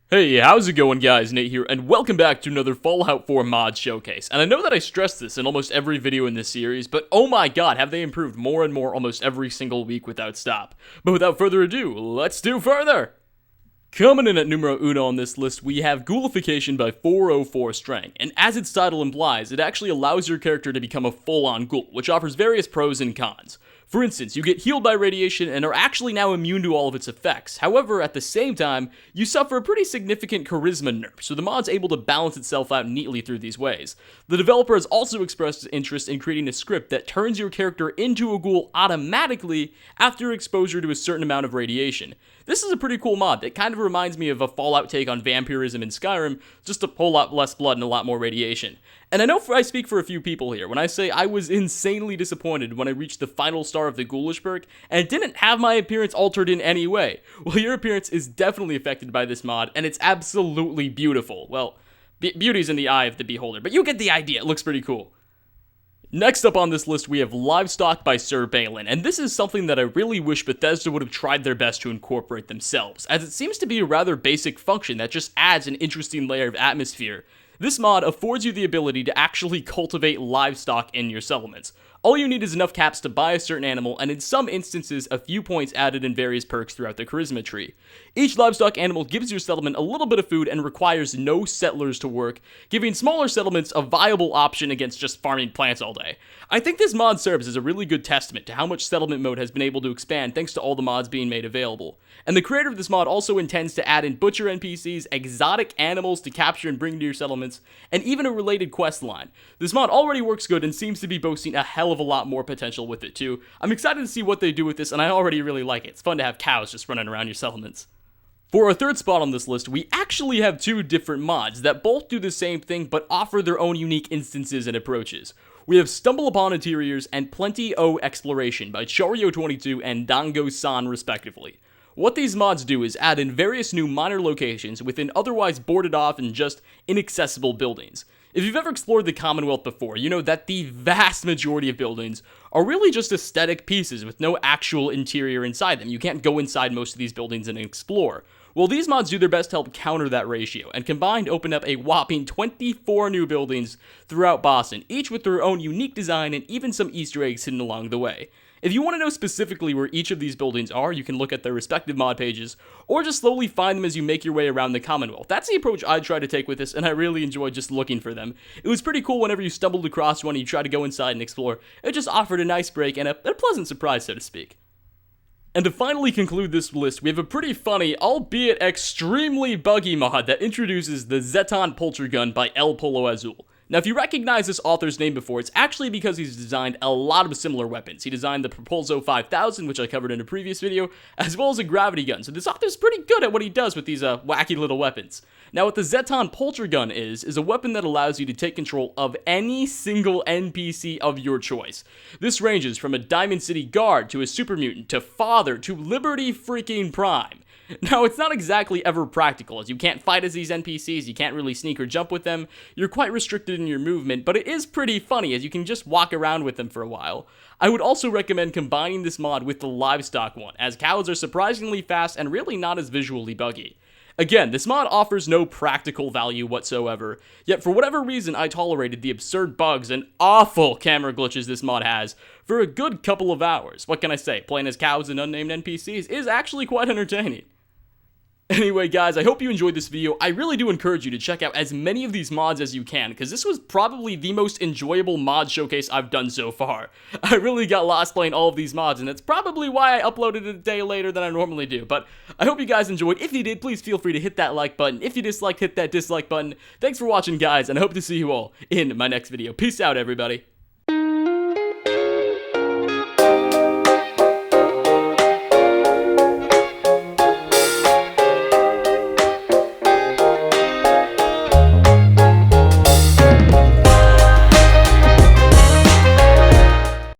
Hey, how's it going guys? Nate here, and welcome back to another Fallout 4 mod showcase. And I know that I stress this in almost every video in this series, but oh my god, have they improved more and more almost every single week without stop. But without further ado, let's do further! Coming in at numero uno on this list, we have Ghoulification by 404 Strang, and as its title implies, it actually allows your character to become a full-on ghoul, which offers various pros and cons. For instance, you get healed by radiation and are actually now immune to all of its effects. However, at the same time, you suffer a pretty significant charisma nerf, so the mod's able to balance itself out neatly through these ways. The developer has also expressed interest in creating a script that turns your character into a ghoul automatically after exposure to a certain amount of radiation. This is a pretty cool mod that kind of reminds me of a Fallout take on vampirism in Skyrim, just a whole lot less blood and a lot more radiation. And I know I speak for a few people here when I say I was insanely disappointed when I reached the final star of the Ghoulish perk and didn't have my appearance altered in any way. Well, your appearance is definitely affected by this mod, and it's absolutely beautiful. Well, beauty's in the eye of the beholder, but you get the idea. It looks pretty cool. Next up on this list, we have Livestock by Sir Balin, and this is something that I really wish Bethesda would have tried their best to incorporate themselves, as it seems to be a rather basic function that just adds an interesting layer of atmosphere. This mod affords you the ability to actually cultivate livestock in your settlements. All you need is enough caps to buy a certain animal, and in some instances, a few points added in various perks throughout the charisma tree. Each livestock animal gives your settlement a little bit of food and requires no settlers to work, giving smaller settlements a viable option against just farming plants all day. I think this mod serves as a really good testament to how much settlement mode has been able to expand thanks to all the mods being made available. And the creator of this mod also intends to add in butcher NPCs, exotic animals to capture and bring to your settlements, and even a related quest line. This mod already works good and seems to be boasting a hell of a lot more potential with it too. I'm excited to see what they do with this, and I already really like it. It's fun to have cows just running around your settlements. For our third spot on this list, we actually have two different mods that both do the same thing but offer their own unique instances and approaches. We have Stumble Upon Interiors and Plenty O Exploration by Chario22 and DangoSan respectively. What these mods do is add in various new minor locations within otherwise boarded off and just inaccessible buildings. If you've ever explored the Commonwealth before, you know that the vast majority of buildings are really just aesthetic pieces with no actual interior inside them. You can't go inside most of these buildings and explore. Well, these mods do their best to help counter that ratio, and combined open up a whopping 24 new buildings throughout Boston, each with their own unique design and even some Easter eggs hidden along the way. If you want to know specifically where each of these buildings are, you can look at their respective mod pages, or just slowly find them as you make your way around the Commonwealth. That's the approach I try to take with this, and I really enjoyed just looking for them. It was pretty cool whenever you stumbled across one and you tried to go inside and explore. It just offered a nice break and a pleasant surprise, so to speak. And to finally conclude this list, we have a pretty funny, albeit extremely buggy mod that introduces the Zetan Poltergun by ElPolloAzul. Now, if you recognize this author's name before, it's actually because he's designed a lot of similar weapons. He designed the Propulso 5000, which I covered in a previous video, as well as a gravity gun. So this author's pretty good at what he does with these wacky little weapons. Now, what the Zetan Poltergun is a weapon that allows you to take control of any single NPC of your choice. This ranges from a Diamond City guard to a super mutant to Father to Liberty freaking Prime. Now, it's not exactly ever practical, as you can't fight as these NPCs, you can't really sneak or jump with them, you're quite restricted in your movement, but it is pretty funny, as you can just walk around with them for a while. I would also recommend combining this mod with the livestock one, as cows are surprisingly fast and really not as visually buggy. Again, this mod offers no practical value whatsoever, yet for whatever reason I tolerated the absurd bugs and awful camera glitches this mod has for a good couple of hours. What can I say, playing as cows and unnamed NPCs is actually quite entertaining. Anyway guys, I hope you enjoyed this video. I really do encourage you to check out as many of these mods as you can, because this was probably the most enjoyable mod showcase I've done so far. I really got lost playing all of these mods, and that's probably why I uploaded it a day later than I normally do. But I hope you guys enjoyed. If you did, please feel free to hit that like button. If you disliked, hit that dislike button. Thanks for watching guys, and I hope to see you all in my next video. Peace out everybody.